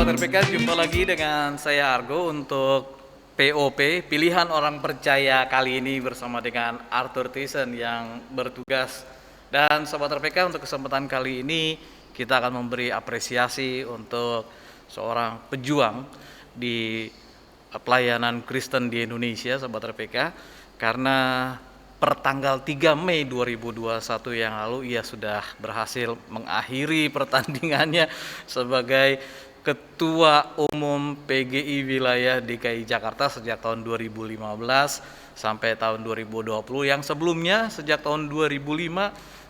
Sobat RPK, jumpa lagi dengan saya Argo untuk POP, Pilihan Orang Percaya kali ini bersama dengan Arthur Thiessen yang bertugas. Dan Sobat RPK, untuk kesempatan kali ini kita akan memberi apresiasi untuk seorang pejuang di pelayanan Kristen di Indonesia, Sobat RPK, karena pertanggal 3 Mei 2021 yang lalu ia sudah berhasil mengakhiri pertandingannya sebagai Ketua Umum PGI Wilayah DKI Jakarta sejak tahun 2015 sampai tahun 2020. Yang sebelumnya sejak tahun 2005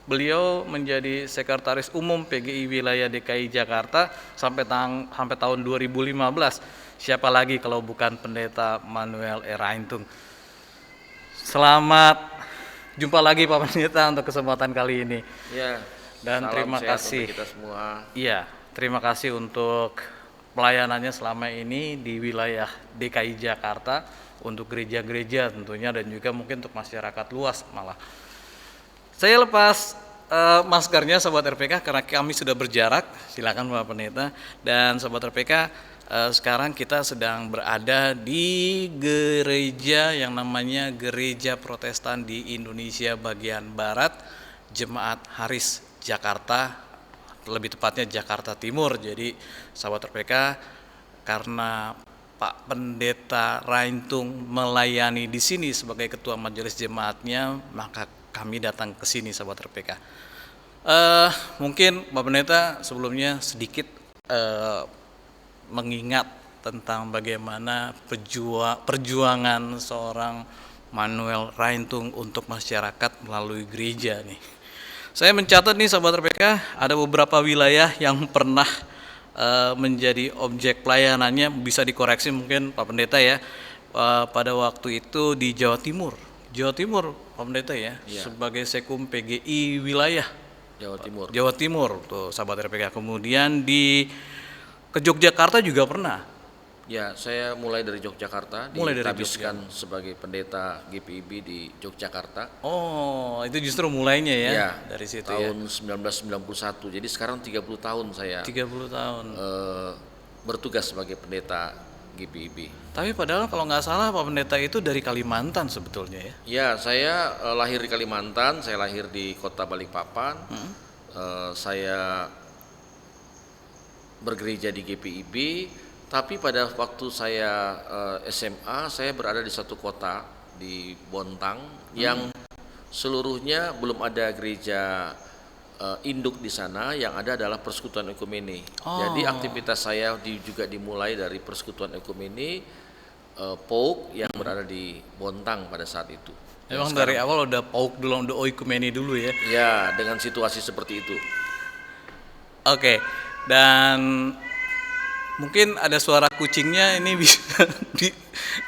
beliau menjadi Sekretaris Umum PGI Wilayah DKI Jakarta sampai tahun 2015. Siapa lagi kalau bukan Pendeta Manuel Raintung. Selamat jumpa lagi Pak Pendeta untuk kesempatan kali ini. Ya. Dan terima kasih kita semua. Iya, terima kasih untuk pelayanannya selama ini di wilayah DKI Jakarta untuk gereja-gereja tentunya dan juga mungkin untuk masyarakat luas malah. Saya lepas maskernya Sobat RPK karena kami sudah berjarak. Silakan Pak Pendeta. Dan Sobat RPK, sekarang kita sedang berada di gereja yang namanya Gereja Protestan di Indonesia bagian Barat, Jemaat Haris Jakarta, lebih tepatnya Jakarta Timur. Jadi sahabat RPK, karena Pak Pendeta Raintung melayani di sini sebagai ketua majelis jemaatnya, maka kami datang ke sini sahabat RPK. Mungkin Pak Pendeta sebelumnya sedikit mengingat tentang bagaimana perjuangan seorang Manuel Raintung untuk masyarakat melalui gereja nih. Saya mencatat nih sahabat RPK, ada beberapa wilayah yang pernah menjadi objek pelayanannya, bisa dikoreksi mungkin Pak Pendeta ya, pada waktu itu di Jawa Timur Pak Pendeta ya, sebagai Sekum PGI wilayah Jawa Timur tuh sahabat RPK. Kemudian ke Yogyakarta juga pernah. Ya, saya mulai dari Yogyakarta, ditabiskan sebagai pendeta GPIB di Yogyakarta. Oh, itu justru mulainya ya, dari situ tahun 1991. Jadi sekarang 30 tahun saya 30 tahun bertugas sebagai pendeta GPIB. Tapi padahal kalau nggak salah Pak Pendeta itu dari Kalimantan sebetulnya ya? Ya, saya lahir di Kalimantan, saya lahir di kota Balikpapan. Saya bergereja di GPIB. Tapi pada waktu saya SMA, saya berada di satu kota di Bontang yang seluruhnya belum ada gereja induk di sana, yang ada adalah Persekutuan Ekumene. Jadi aktivitas saya juga dimulai dari Persekutuan Ekumene POUK yang berada di Bontang pada saat itu. Memang dari awal udah POUK dulu, udah Oikumene dulu ya? Ya, dengan situasi seperti itu. Oke, dan mungkin ada suara kucingnya, ini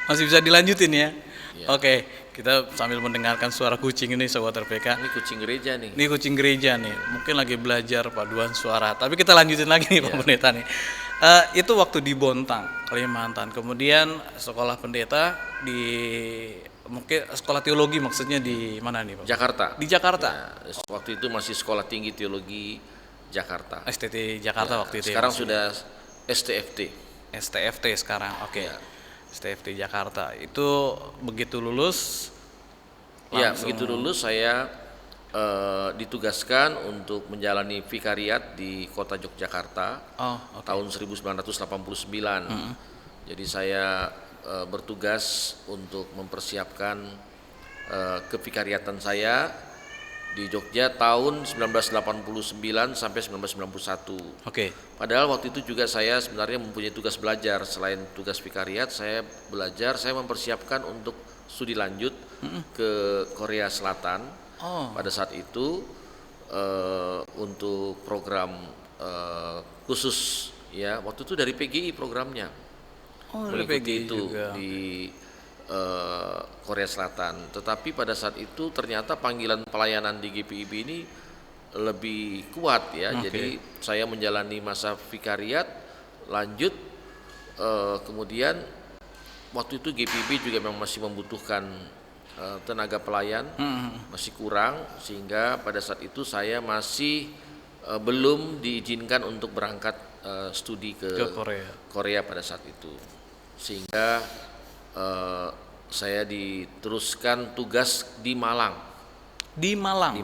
masih bisa dilanjutin ya? Oke, kita sambil mendengarkan suara kucing ini Sobat RPK. Ini kucing gereja nih. Ini kucing gereja nih, mungkin lagi belajar paduan suara. Tapi kita lanjutin lagi nih Pak Pendeta nih. Itu waktu di Bontang, Kalimantan. Kemudian sekolah pendeta mungkin sekolah teologi maksudnya di mana nih Pak? Jakarta. Di Jakarta. Ya, waktu itu masih Sekolah Tinggi Teologi Jakarta. STT Jakarta waktu itu. Sekarang sudah STFT sekarang, oke. STFT Jakarta. Itu begitu lulus saya ditugaskan untuk menjalani vikariat di kota Yogyakarta tahun 1989. Jadi saya bertugas untuk mempersiapkan kevikariatan saya di Jogja tahun 1989 sampai 1991. Oke. Padahal waktu itu juga saya sebenarnya mempunyai tugas belajar. Selain tugas vikariat, saya belajar, saya mempersiapkan untuk studi lanjut ke Korea Selatan. Pada saat itu untuk program khusus ya, waktu itu dari PGI programnya. Dari PGI itu juga. Di Korea Selatan. Tetapi pada saat itu ternyata panggilan pelayanan di GPIB ini lebih kuat ya. Jadi saya menjalani masa vikariat lanjut, kemudian waktu itu GPIB juga memang masih membutuhkan tenaga pelayan, masih kurang, sehingga pada saat itu saya masih belum diizinkan untuk berangkat studi Ke ke Korea. Korea pada saat itu, sehingga saya diteruskan tugas di Malang, Di Malang.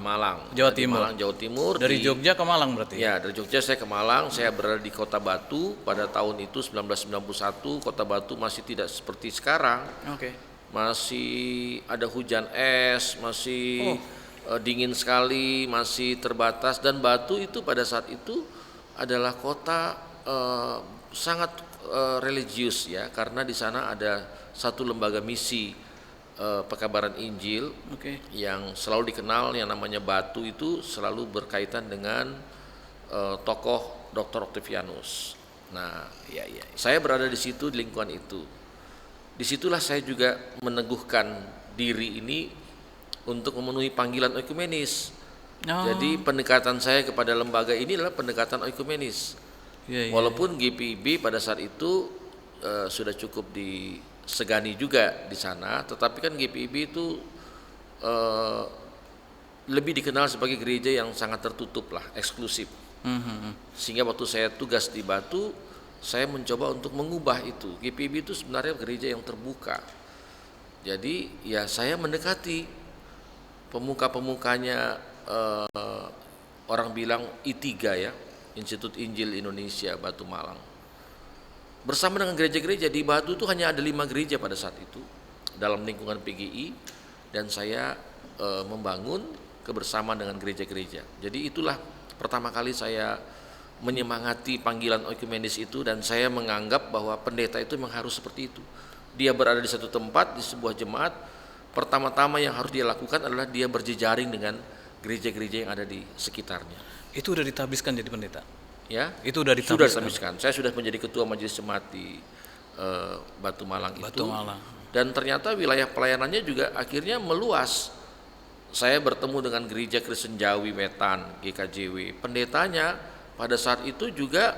Jawa Di Timur. Malang, Jawa Timur. Dari Jogja ke Malang berarti. Ya, dari Jogja saya ke Malang. Saya berada di Kota Batu pada tahun itu 1991. Kota Batu masih tidak seperti sekarang, Oke. masih ada hujan es, masih dingin sekali, masih terbatas. Dan Batu itu pada saat itu adalah kota sangat religius ya, karena di sana ada satu lembaga misi pekabaran Injil Oke. yang selalu dikenal, yang namanya Batu itu selalu berkaitan dengan tokoh Dr. Octavianus. Nah, Iya, iya. saya berada di situ, di lingkungan itu. Disitulah saya juga meneguhkan diri ini untuk memenuhi panggilan oikumenis. Oh, Jadi pendekatan saya kepada lembaga ini adalah pendekatan oikumenis. iya, iya. Walaupun GPIB pada saat itu sudah cukup disegani juga di sana, tetapi kan GPIB itu lebih dikenal sebagai gereja yang sangat tertutup lah, eksklusif. Sehingga waktu saya tugas di Batu, saya mencoba untuk mengubah itu. GPIB itu sebenarnya gereja yang terbuka. Jadi ya saya mendekati pemuka-pemukanya, orang bilang I3 ya, Institut Injil Indonesia Batu Malang. Bersama dengan gereja-gereja di Batu itu hanya ada 5 gereja pada saat itu dalam lingkungan PGI, dan saya membangun kebersamaan dengan gereja-gereja. Jadi itulah pertama kali saya menyemangati panggilan oikumenis itu, dan saya menganggap bahwa pendeta itu memang harus seperti itu. Dia berada di satu tempat, di sebuah jemaat, pertama-tama yang harus dia lakukan adalah dia berjejaring dengan gereja-gereja yang ada di sekitarnya. Itu udah ditabiskan jadi pendeta. Ya, Itu udah sudah ditabiskan. ditabiskan. Saya sudah menjadi ketua majelis jemaat di Batu Malang Batu itu. Malang. Dan ternyata wilayah pelayanannya juga akhirnya meluas. Saya bertemu dengan gereja Kristen Jawi Wetan, GKJW. Pendetanya pada saat itu juga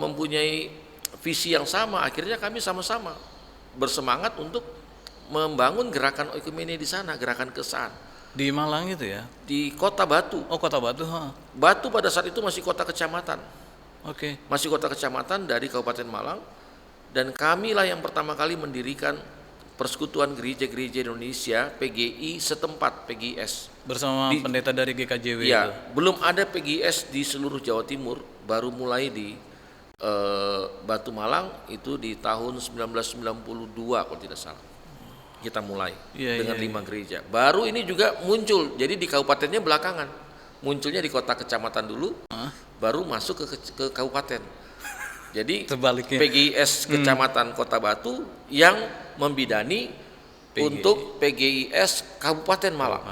mempunyai visi yang sama. Akhirnya kami sama-sama bersemangat untuk membangun gerakan oikumene di sana, gerakan kesan Di Malang itu ya. di Kota Batu. Oh, Kota Batu, ha. Batu pada saat itu masih kota kecamatan. Oke. Masih kota kecamatan dari Kabupaten Malang, dan kamilah yang pertama kali mendirikan Persekutuan Gereja-Gereja Indonesia PGI setempat, PGIS. Bersama pendeta dari GKJW itu. Ya, belum ada PGIS di seluruh Jawa Timur, baru mulai di Batu Malang itu di tahun 1992 kalau tidak salah. Kita mulai dengan 5 gereja. Baru ini juga muncul, jadi di kabupatennya belakangan. Munculnya di kota kecamatan dulu, baru masuk ke kabupaten. Jadi Sebaliknya. PGIS Kecamatan Kota Batu yang membidani untuk PGIS Kabupaten Malang.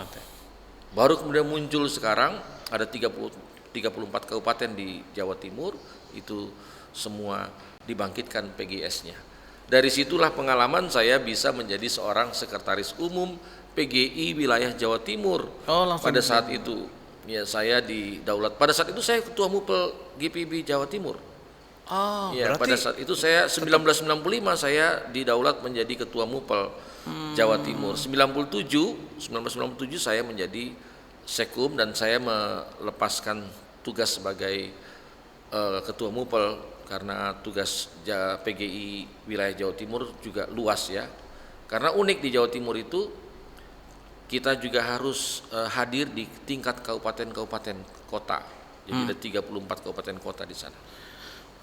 Baru kemudian muncul sekarang ada 34 kabupaten di Jawa Timur, itu semua dibangkitkan PGIS-nya. Dari situlah pengalaman saya bisa menjadi seorang sekretaris umum PGI wilayah Jawa Timur. Oh, langsung pada saat itu. Ya, saya didaulat. Pada saat itu saya ketua MUPEL GPIB Jawa Timur. Oh, Ya, berarti pada saat itu saya 1995 saya didaulat menjadi ketua MUPEL Jawa Timur. 1997 saya menjadi sekum, dan saya melepaskan tugas sebagai ketua MUPEL karena tugas PGI wilayah Jawa Timur juga luas ya. Karena unik di Jawa Timur itu kita juga harus hadir di tingkat kabupaten-kabupaten kota. Jadi ada 34 kabupaten kota di sana.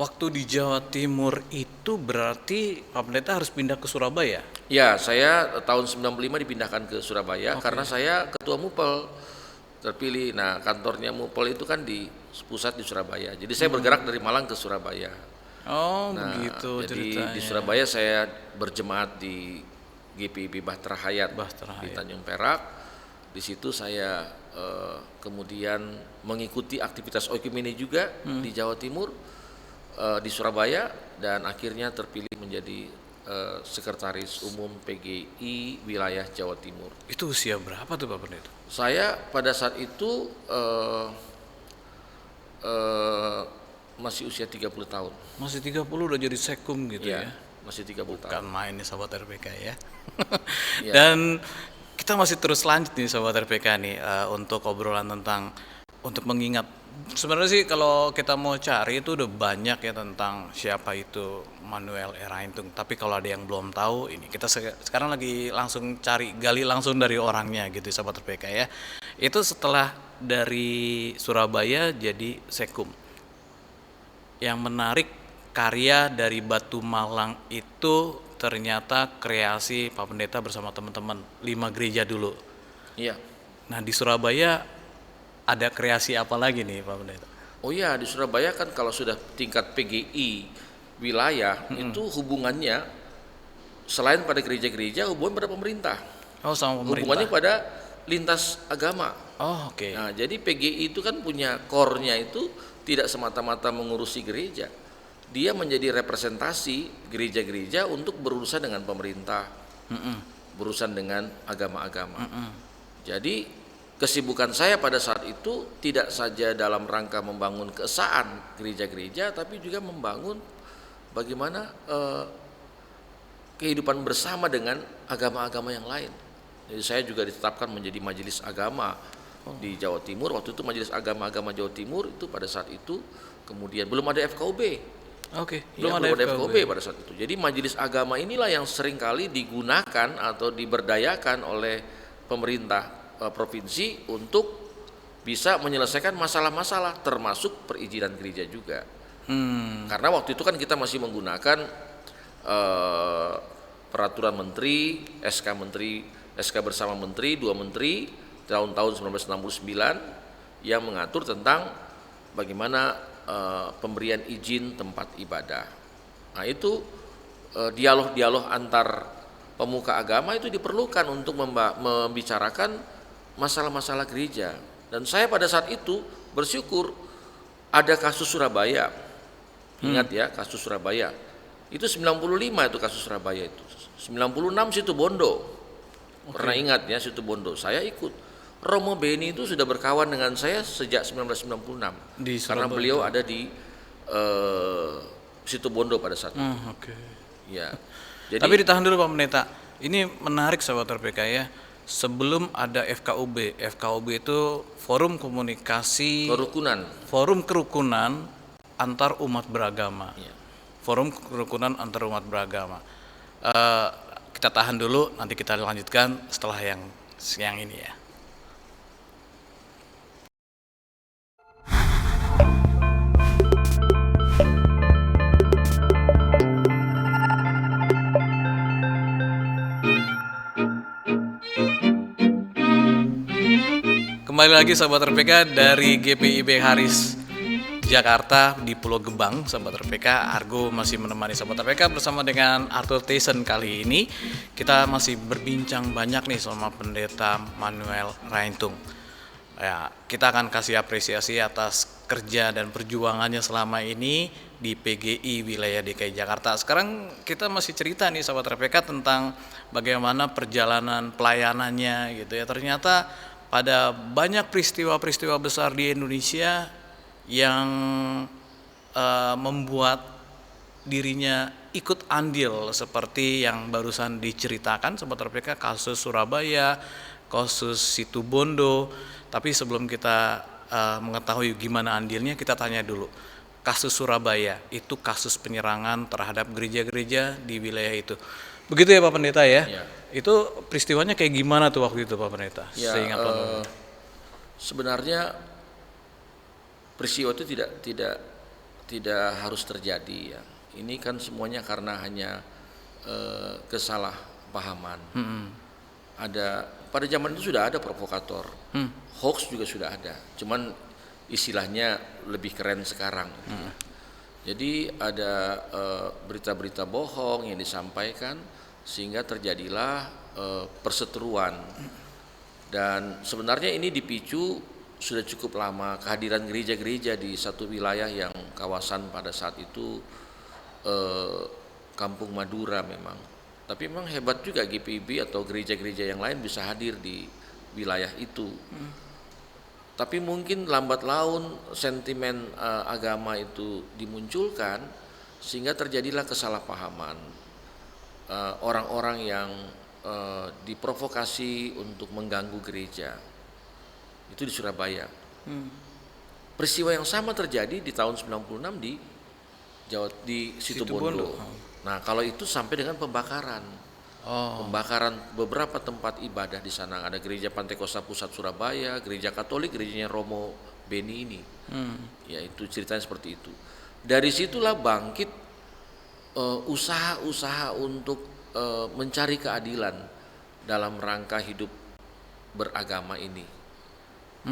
waktu di Jawa Timur itu berarti Pak Pendeta harus pindah ke Surabaya? Ya, saya tahun 95 dipindahkan ke Surabaya karena saya ketua MUPEL terpilih. Nah, kantornya MUPEL itu kan di pusat di Surabaya. Jadi saya bergerak dari Malang ke Surabaya. Oh, Nah, begitu jadi ceritanya. di Surabaya saya berjemaat di GPIB Bahtera Hayat Bahtera di Hayat. Tanjung Perak. Di situ saya kemudian mengikuti aktivitas oikumene juga di Jawa Timur, di Surabaya, dan akhirnya terpilih menjadi sekretaris umum PGI wilayah Jawa Timur. Itu usia berapa tuh Pak Pendeta? Saya pada saat itu masih usia 30 tahun. Masih 30 udah jadi sekum gitu ya? Masih 30 tahun. Bukan main nih Sobat RPK ya. Ya. Dan kita masih terus lanjut nih Sobat RPK nih untuk obrolan tentang untuk mengingat. Sebenarnya sih kalau kita mau cari itu udah banyak ya tentang siapa itu Manuel Eraintung. Tapi kalau ada yang belum tahu, ini kita sekarang lagi langsung cari gali langsung dari orangnya gitu sahabat RPK ya. Itu setelah dari Surabaya jadi Sekum. Yang menarik, karya dari Batu Malang itu ternyata kreasi Pak Pendeta bersama teman-teman 5 gereja dulu. Iya. Nah di Surabaya ada kreasi apa lagi nih Pak Pendeta? Oh iya, di Surabaya kan kalau sudah tingkat PGI wilayah itu hubungannya selain pada gereja-gereja, hubungan pada pemerintah. Oh sama Hubungannya pemerintah. pada lintas agama. Oh oke. Nah, jadi PGI itu kan punya core-nya itu tidak semata-mata mengurusi gereja. Dia menjadi representasi gereja-gereja untuk berurusan dengan pemerintah, berurusan dengan agama-agama. Jadi kesibukan saya pada saat itu tidak saja dalam rangka membangun keesaan gereja-gereja, tapi juga membangun bagaimana kehidupan bersama dengan agama-agama yang lain. Jadi saya juga ditetapkan menjadi majelis agama di Jawa Timur. Waktu itu majelis agama-agama Jawa Timur itu pada saat itu, kemudian belum ada FKUB. Oke, Ya, belum ada FKUB pada saat itu. Jadi majelis agama inilah yang seringkali digunakan atau diberdayakan oleh pemerintah provinsi untuk bisa menyelesaikan masalah-masalah termasuk perizinan gereja juga. Karena waktu itu kan kita masih menggunakan peraturan menteri, SK bersama menteri, 2 menteri tahun 1969 yang mengatur tentang bagaimana pemberian izin tempat ibadah. Nah itu dialog-dialog antar pemuka agama itu diperlukan untuk membicarakan masalah-masalah gereja. Dan saya pada saat itu bersyukur ada kasus Surabaya. Ingat ya, kasus Surabaya. Itu 95 itu kasus Surabaya itu. 96 Situ Bondo. Pernah ingat ya Situ Bondo? Saya ikut. Romo Beni itu sudah berkawan dengan saya sejak 1996. Di Karena Surabaya beliau itu. ada di Situ Bondo pada saat itu. Oke. Ya. Jadi Tapi ditahan dulu Pak Pendeta. Ini menarik sahabat RPK ya. Sebelum ada FKUB, FKUB itu forum komunikasi, kerukunan. forum kerukunan antar umat beragama. Ya. Forum kerukunan antar umat beragama. Kita tahan dulu, nanti kita lanjutkan setelah yang ini ya. Kembali lagi sahabat RPK dari GPIB Haris Jakarta di Pulau Gebang. Sahabat RPK, Argo masih menemani sahabat RPK bersama dengan Arthur Tyson. Kali ini kita masih berbincang banyak nih sama Pendeta Manuel Eraintung. Ya, kita akan kasih apresiasi atas kerja dan perjuangannya selama ini di PGI wilayah DKI Jakarta. Sekarang kita masih cerita nih sahabat RPK tentang bagaimana perjalanan pelayanannya gitu ya. Ternyata pada banyak peristiwa-peristiwa besar di Indonesia yang membuat dirinya ikut andil seperti yang barusan diceritakan Sobat RPK, kasus Surabaya, kasus Situ Bondo. Tapi sebelum kita mengetahui gimana andilnya, kita tanya dulu. Kasus Surabaya itu kasus penyerangan terhadap gereja-gereja di wilayah itu. Begitu ya Pak Pendeta ya? Ya. Itu peristiwanya kayak gimana tuh waktu itu Pak Pendeta? Ya, Seingat Pak Pendeta. sebenarnya peristiwa itu tidak harus terjadi ya. Ini kan semuanya karena hanya kesalahpahaman. Ada pada zaman itu sudah ada provokator, hoax juga sudah ada. Cuman istilahnya lebih keren sekarang. Jadi ada berita-berita bohong yang disampaikan sehingga terjadilah perseteruan. Dan sebenarnya ini dipicu sudah cukup lama kehadiran gereja-gereja di satu wilayah yang kawasan pada saat itu Kampung Madura memang. Tapi memang hebat juga GPIB atau gereja-gereja yang lain bisa hadir di wilayah itu. Tapi mungkin lambat laun sentimen agama itu dimunculkan sehingga terjadilah kesalahpahaman. Orang-orang yang diprovokasi untuk mengganggu gereja itu di Surabaya. peristiwa yang sama terjadi di tahun 96 di Situbondo. Nah, kalau itu sampai dengan pembakaran. Pembakaran beberapa tempat ibadah di sana. Ada gereja Pantai Kosta Pusat Surabaya, gereja Katolik, gerejanya Romo Beni ini. Ya, itu ceritanya seperti itu. Dari situlah bangkit usaha-usaha untuk mencari keadilan dalam rangka hidup beragama ini.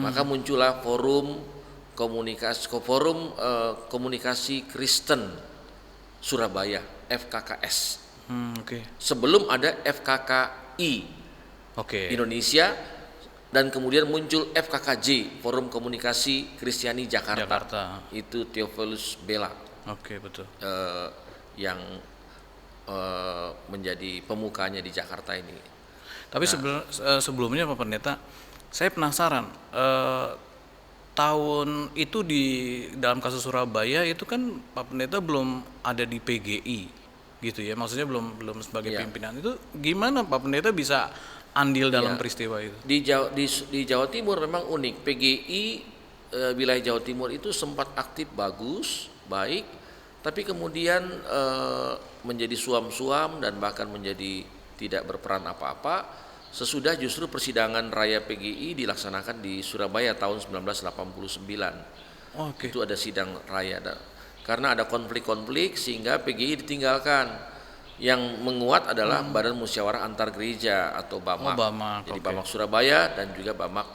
Maka muncullah forum komunikasi Kristen Surabaya, FKKS. Sebelum ada FKKI Indonesia, dan kemudian muncul FKKJ, Forum Komunikasi Kristiani Jakarta. Itu Theophilus Bella. Betul. Yang menjadi pemukanya di Jakarta ini. Tapi sebelumnya Pak Pendeta, saya penasaran, tahun itu di dalam kasus Surabaya itu kan Pak Pendeta belum ada di PGI gitu ya, maksudnya belum sebagai pimpinan. Itu gimana Pak Pendeta bisa andil dalam peristiwa itu? Di Jawa Timur memang unik. PGI wilayah Jawa Timur itu sempat aktif baik, tapi kemudian menjadi suam-suam dan bahkan menjadi tidak berperan apa-apa sesudah justru persidangan raya PGI dilaksanakan di Surabaya tahun 1989. Itu ada sidang raya. Karena ada konflik-konflik sehingga PGI ditinggalkan. Yang menguat adalah Badan Musyawarah Antar Gereja atau BAMAK. Jadi BAMAK Surabaya dan juga BAMAK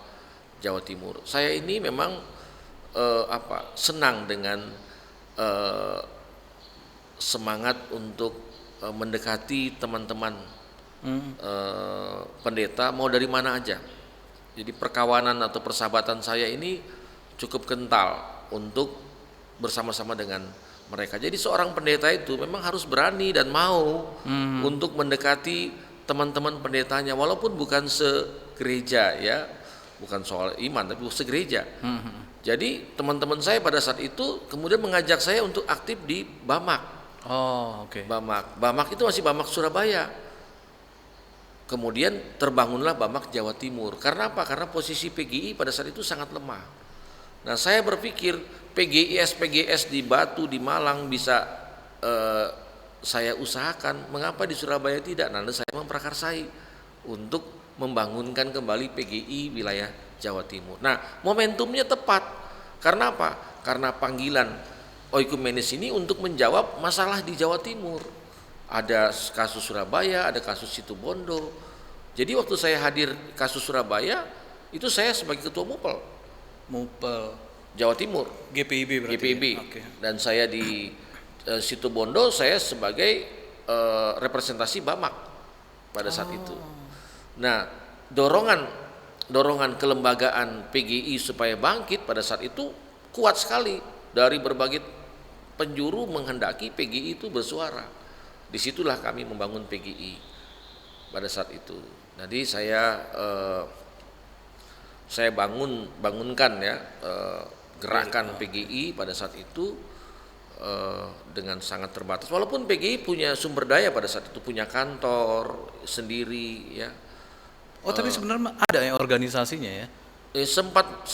Jawa Timur. Saya ini memang senang dengan semangat untuk mendekati teman-teman pendeta mau dari mana aja. Jadi perkawanan atau persahabatan saya ini cukup kental untuk bersama-sama dengan mereka. Jadi seorang pendeta itu memang harus berani dan mau untuk mendekati teman-teman pendetanya, walaupun bukan segereja ya, bukan soal iman tapi segereja. Jadi teman-teman saya pada saat itu kemudian mengajak saya untuk aktif di BAMAK. BAMAK itu masih BAMAK Surabaya. Kemudian terbangunlah BAMAK Jawa Timur. Karena apa? Karena posisi PGI pada saat itu sangat lemah. Nah, saya berpikir PGS di Batu, di Malang bisa saya usahakan, mengapa di Surabaya tidak? Lalu saya memprakarsai untuk membangunkan kembali PGI wilayah Jawa Timur. Nah, momentumnya tepat. Karena apa? Karena panggilan Oikumenis ini untuk menjawab masalah di Jawa Timur. Ada kasus Surabaya, ada kasus Situbondo. Jadi waktu saya hadir kasus Surabaya, itu saya sebagai ketua MUPEL Jawa Timur, GPIB berarti. GPIB. Dan saya di Situbondo saya sebagai representasi BAMAK pada saat itu. Nah, dorongan kelembagaan PGI supaya bangkit pada saat itu kuat sekali dari berbagai penjuru menghendaki PGI itu bersuara. Disitulah kami membangun PGI pada saat itu. Jadi saya bangunkan ya gerakan PGI pada saat itu dengan sangat terbatas. Walaupun PGI punya sumber daya pada saat itu, punya kantor sendiri ya. Tapi sebenarnya ada ya organisasinya ya? Sempat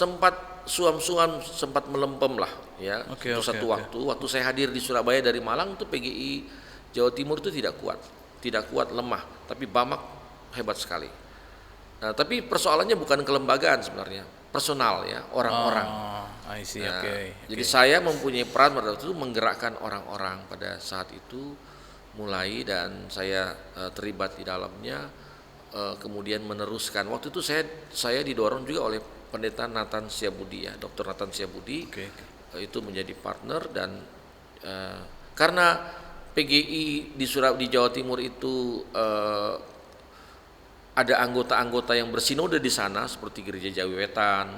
suam-suam, sempat melempem lah ya. Waktu saya hadir di Surabaya dari Malang itu PGI Jawa Timur itu tidak kuat, lemah. Tapi BAMAK hebat sekali. Nah, tapi persoalannya bukan kelembagaan sebenarnya, personal ya, orang-orang. Jadi saya mempunyai peran pada waktu itu menggerakkan orang-orang pada saat itu mulai, dan saya terlibat di dalamnya, kemudian meneruskan. Waktu itu saya didorong juga oleh Pendeta Nathan Siabudi ya, Dr. Nathan Siabudi. Itu menjadi partner, dan karena PGI di Jawa Timur itu ada anggota-anggota yang bersinode di sana seperti Gereja Jawi Wetan.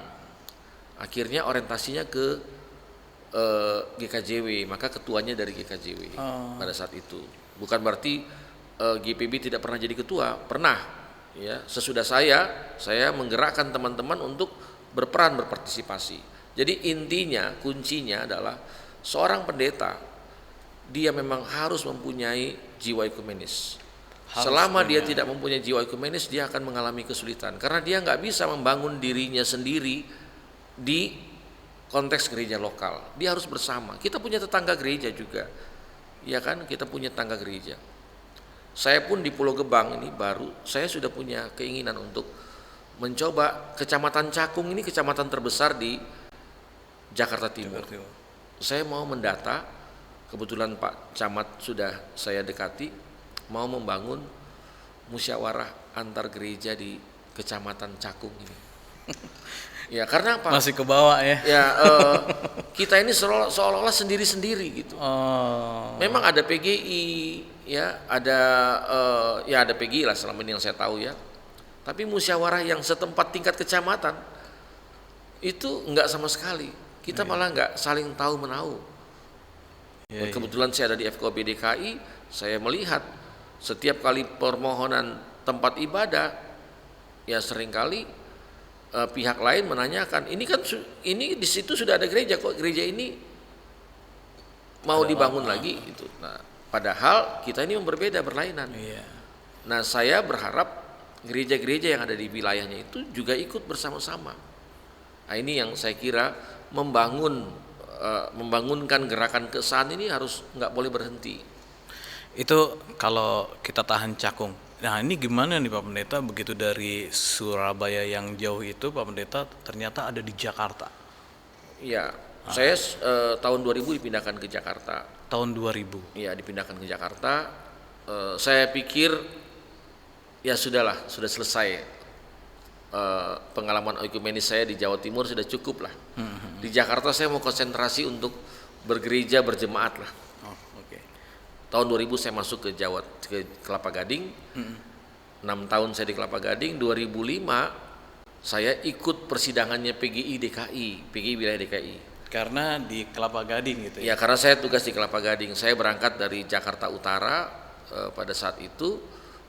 Akhirnya orientasinya ke GKJW, maka ketuanya dari GKJW pada saat itu. Bukan berarti GPB tidak pernah jadi ketua, pernah. Ya, sesudah saya menggerakkan teman-teman untuk berpartisipasi. Jadi intinya, kuncinya adalah seorang pendeta dia memang harus mempunyai jiwa ekumenis. Selama dia tidak mempunyai jiwa ekumenis, dia akan mengalami kesulitan karena dia nggak bisa membangun dirinya sendiri di konteks gereja lokal, dia harus bersama. Kita punya tetangga gereja juga, ya kan? Kita punya tetangga gereja. Saya pun di Pulau Gebang ini baru, saya sudah punya keinginan untuk mencoba Kecamatan Cakung ini, kecamatan terbesar di Jakarta Timur. Saya mau mendata, kebetulan Pak Camat sudah saya dekati, mau membangun musyawarah antar gereja di Kecamatan Cakung ini. Ya karena apa? Masih ke bawah ya. Ya kita ini seolah-olah sendiri-sendiri gitu. Oh. Memang ada PGI, ya ada PGI lah selama ini yang saya tahu ya. Tapi musyawarah yang setempat tingkat kecamatan itu enggak sama sekali. Kita malah enggak saling tahu menahu. Kebetulan saya ada di FKOB DKI, saya melihat setiap kali permohonan tempat ibadah, ya seringkali pihak lain menanyakan, ini kan ini di situ sudah ada gereja, kok gereja ini mau dibangun lagi gitu. Nah, padahal kita ini berbeda, berlainan. Nah, saya berharap gereja-gereja yang ada di wilayahnya itu juga ikut bersama-sama. Nah, ini yang saya kira membangunkan gerakan keesaan ini harus nggak boleh berhenti. Itu kalau kita tahan Cakung. Nah ini gimana nih Pak Pendeta, begitu dari Surabaya yang jauh itu Pak Pendeta ternyata ada di Jakarta. Iya, saya tahun 2000 dipindahkan ke Jakarta. Tahun 2000? Iya, dipindahkan ke Jakarta. Saya pikir ya sudahlah, sudah selesai. Pengalaman ekumenis saya di Jawa Timur sudah cukup lah. Di Jakarta saya mau konsentrasi untuk bergereja berjemaat lah. Tahun 2000 saya masuk ke Kelapa Gading, 6 tahun saya di Kelapa Gading. 2005 saya ikut persidangannya PGI wilayah DKI. Karena di Kelapa Gading gitu ya? Ya karena saya tugas di Kelapa Gading. Saya berangkat dari Jakarta Utara pada saat itu,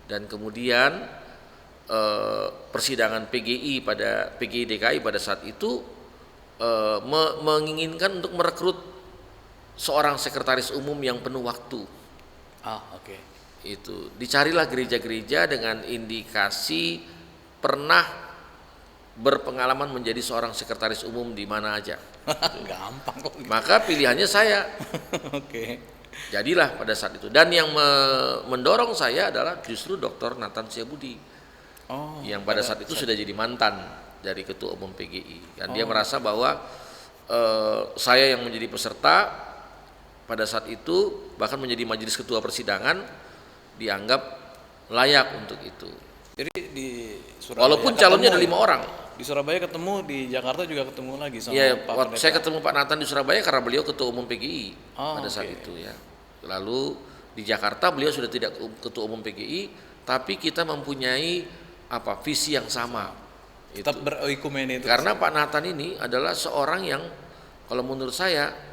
dan kemudian persidangan PGI DKI pada saat itu menginginkan untuk merekrut seorang sekretaris umum yang penuh waktu. Itu dicarilah gereja-gereja dengan indikasi pernah berpengalaman menjadi seorang sekretaris umum di mana aja. Gampang kok. Maka pilihannya saya. Jadilah pada saat itu. Dan yang mendorong saya adalah justru Dr. Nathan Setiabudi, yang pada saat itu sudah jadi mantan dari Ketua Umum PGI. Dan dia merasa bahwa saya yang menjadi peserta pada saat itu, bahkan menjadi majelis ketua persidangan, dianggap layak untuk itu. Jadi di Surabaya, walaupun calonnya ada 5 orang. Di Surabaya ketemu, di Jakarta juga ketemu lagi sama Pak Pendeta. Saya ketemu Pak Nathan di Surabaya karena beliau Ketua Umum PGI pada saat itu ya. Lalu di Jakarta beliau sudah tidak Ketua Umum PGI, tapi kita mempunyai visi yang sama. Tetap beroikumene itu. Karena Pak Nathan ini adalah seorang yang kalau menurut saya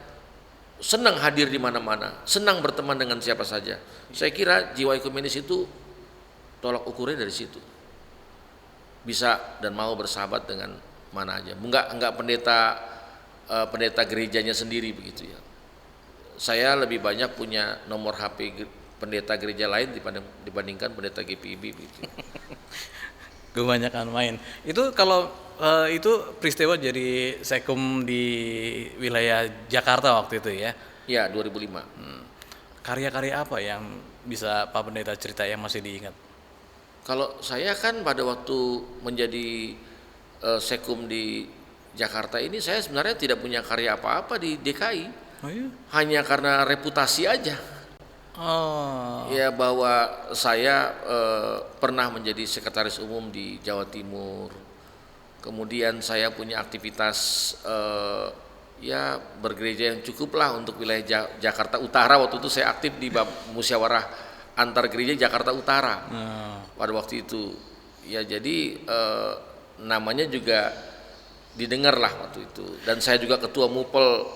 senang hadir di mana-mana, senang berteman dengan siapa saja. Saya kira jiwa ekumenis itu tolak ukurnya dari situ. Bisa dan mau bersahabat dengan mana aja. Enggak pendeta gerejanya sendiri begitu ya. Saya lebih banyak punya nomor HP pendeta gereja lain dibandingkan pendeta GPIB begitu. Kebanyakan main. Itu kalau itu peristiwa jadi sekum di wilayah Jakarta waktu itu ya? Ya, 2005. Karya-karya apa yang bisa Pak Pendeta cerita yang masih diingat? Kalau saya kan pada waktu menjadi sekum di Jakarta ini, saya sebenarnya tidak punya karya apa-apa di DKI. Hanya karena reputasi aja. Ya, bahwa saya pernah menjadi sekretaris umum di Jawa Timur. Kemudian saya punya aktivitas bergereja yang cukup lah untuk wilayah Jakarta Utara. Waktu itu saya aktif di musyawarah antar gereja Jakarta Utara pada waktu itu. Ya jadi namanya juga didengar lah waktu itu. Dan saya juga ketua MUPEL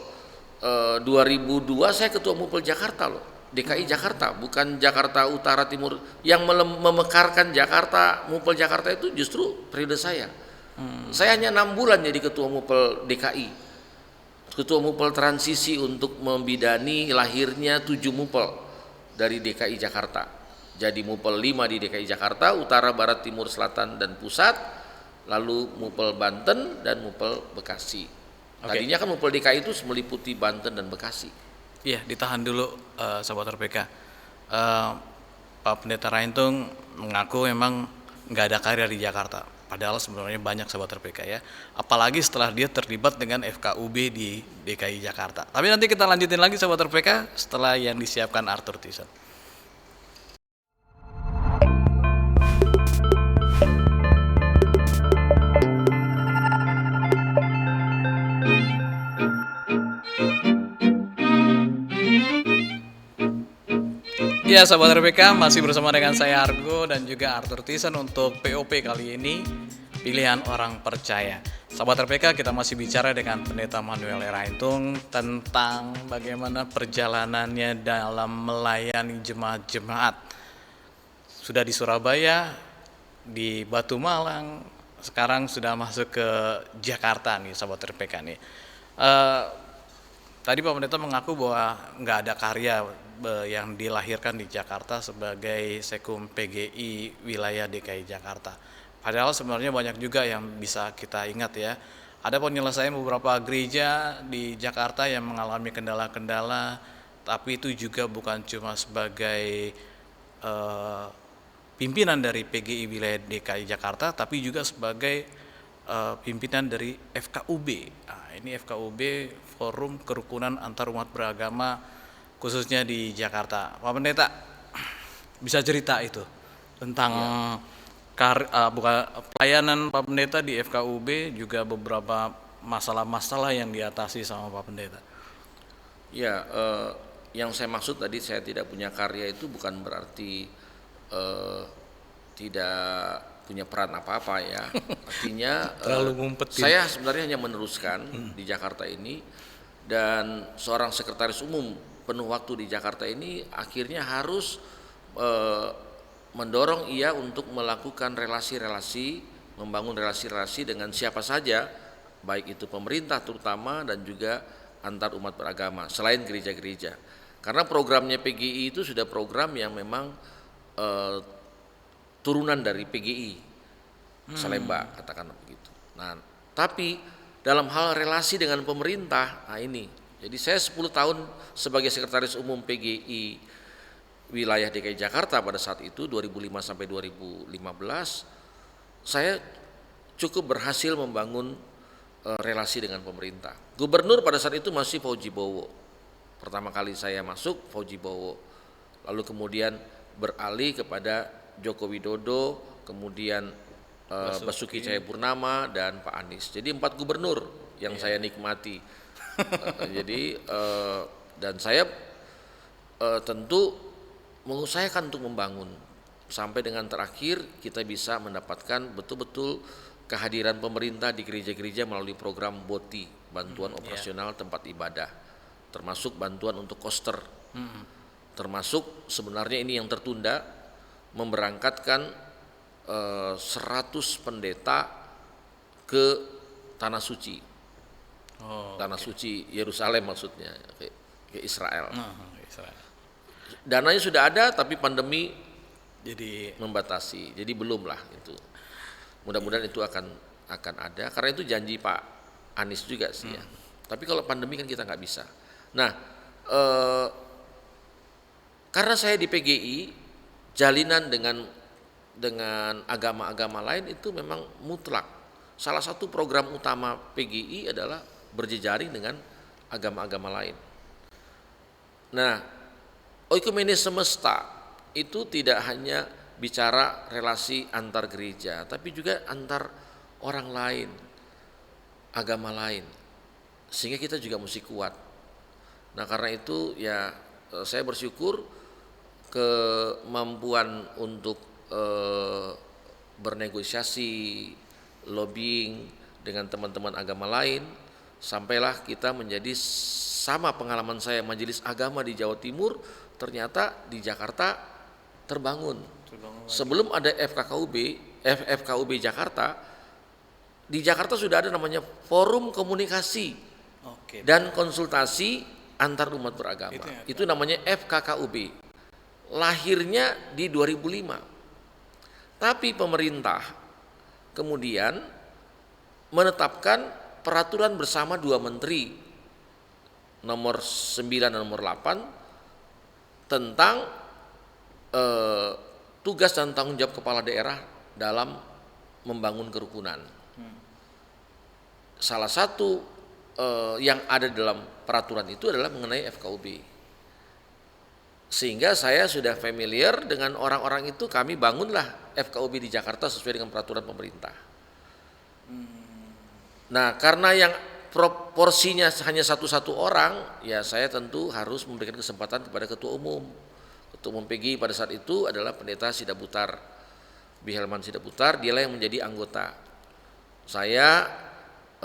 2002, saya ketua MUPEL Jakarta loh. DKI Jakarta, bukan Jakarta Utara Timur. Yang memekarkan Jakarta, MUPEL Jakarta itu justru periode saya. Saya hanya 6 bulan jadi ketua MUPEL DKI, ketua MUPEL transisi untuk membidani lahirnya 7 MUPEL dari DKI Jakarta. Jadi MUPEL 5 di DKI Jakarta, Utara, Barat, Timur, Selatan, dan Pusat, lalu MUPEL Banten dan MUPEL Bekasi. Oke. Tadinya kan Mupol DKI itu meliputi Banten dan Bekasi. Iya, ditahan dulu Sobat RPK. Eh, Pak Pendeta Raintung mengaku memang nggak ada karir di Jakarta. Padahal sebenarnya banyak Sobat RPK ya. Apalagi setelah dia terlibat dengan FKUB di DKI Jakarta. Tapi nanti kita lanjutin lagi Sobat RPK setelah yang disiapkan Arthur Tison. Ya, Sobat RPK, masih bersama dengan saya Argo dan juga Arthur Tison untuk POP kali ini, pilihan orang percaya. Sobat RPK, kita masih bicara dengan Pendeta Manuel Raintung tentang bagaimana perjalanannya dalam melayani jemaat-jemaat. Sudah di Surabaya, di Batu Malang, sekarang sudah masuk ke Jakarta nih Sobat RPK nih. Tadi Pak Pendeta mengaku bahwa nggak ada karya yang dilahirkan di Jakarta sebagai Sekum PGI wilayah DKI Jakarta. Padahal sebenarnya banyak juga yang bisa kita ingat ya. Ada penyelesaian beberapa gereja di Jakarta yang mengalami kendala-kendala, tapi itu juga bukan cuma sebagai pimpinan dari PGI wilayah DKI Jakarta, tapi juga sebagai pimpinan dari FKUB. Nah, ini FKUB, Forum Kerukunan Antar Umat Beragama, khususnya di Jakarta. Pak Pendeta, bisa cerita itu tentang pelayanan Pak Pendeta di FKUB, juga beberapa masalah-masalah yang diatasi sama Pak Pendeta. Ya, yang saya maksud tadi saya tidak punya karya itu bukan berarti tidak punya peran apa-apa ya. Artinya saya sebenarnya hanya meneruskan di Jakarta ini, dan seorang sekretaris umum penuh waktu di Jakarta ini akhirnya harus mendorong ia untuk melakukan relasi-relasi, membangun relasi-relasi dengan siapa saja, baik itu pemerintah terutama dan juga antar umat beragama selain gereja-gereja. Karena programnya PGI itu sudah program yang memang turunan dari PGI Salemba, katakan begitu. Nah, tapi dalam hal relasi dengan pemerintah, nah ini. Jadi saya 10 tahun sebagai sekretaris umum PGI wilayah DKI Jakarta pada saat itu 2005 sampai 2015, saya cukup berhasil membangun relasi dengan pemerintah. Gubernur pada saat itu masih Fauji Bowo. Pertama kali saya masuk Fauji Bowo. Lalu kemudian beralih kepada Joko Widodo, kemudian Basuki Cahayapurnama dan Pak Anies. Jadi 4 gubernur yang saya nikmati. Jadi dan saya tentu mengusahakan untuk membangun sampai dengan terakhir kita bisa mendapatkan betul-betul kehadiran pemerintah di gereja-gereja melalui program BOTI, bantuan operasional tempat ibadah, termasuk bantuan untuk koster, termasuk sebenarnya ini yang tertunda, memberangkatkan 100 pendeta ke Tanah Suci, Tanah Suci Yerusalem maksudnya, ke Israel. Dananya sudah ada tapi pandemi jadi membatasi, jadi belum lah itu. Mudah-mudahan itu akan ada, karena itu janji Pak Anies juga sih ya. Tapi kalau pandemi kan kita nggak bisa. Nah, karena saya di PGI, jalinan dengan agama-agama lain itu memang mutlak. Salah satu program utama PGI adalah berjejaring dengan agama-agama lain. Nah, oikumene semesta itu tidak hanya bicara relasi antar gereja, tapi juga antar orang lain, agama lain, sehingga kita juga mesti kuat. Nah, karena itu ya saya bersyukur kemampuan untuk bernegosiasi, lobbying dengan teman-teman agama lain, sampailah kita menjadi sama pengalaman saya majelis agama di Jawa Timur, ternyata di Jakarta terbangun. Sebelum ada FKUB Jakarta, di Jakarta sudah ada namanya Forum Komunikasi dan Konsultasi Antar Umat Beragama. Itu namanya FKKUB. Lahirnya di 2005. Tapi pemerintah kemudian menetapkan peraturan bersama dua menteri nomor 9 dan nomor 8 tentang tugas dan tanggung jawab kepala daerah dalam membangun kerukunan. Salah satu yang ada dalam peraturan itu adalah mengenai FKUB. Sehingga saya sudah familiar dengan orang-orang itu, kami bangunlah FKUB di Jakarta sesuai dengan peraturan pemerintah. Nah, karena yang proporsinya hanya satu-satu orang, ya saya tentu harus memberikan kesempatan kepada Ketua Umum. Ketua Umum PGI pada saat itu adalah Pendeta Sidabutar, Bihelman Sidabutar, dialah yang menjadi anggota. Saya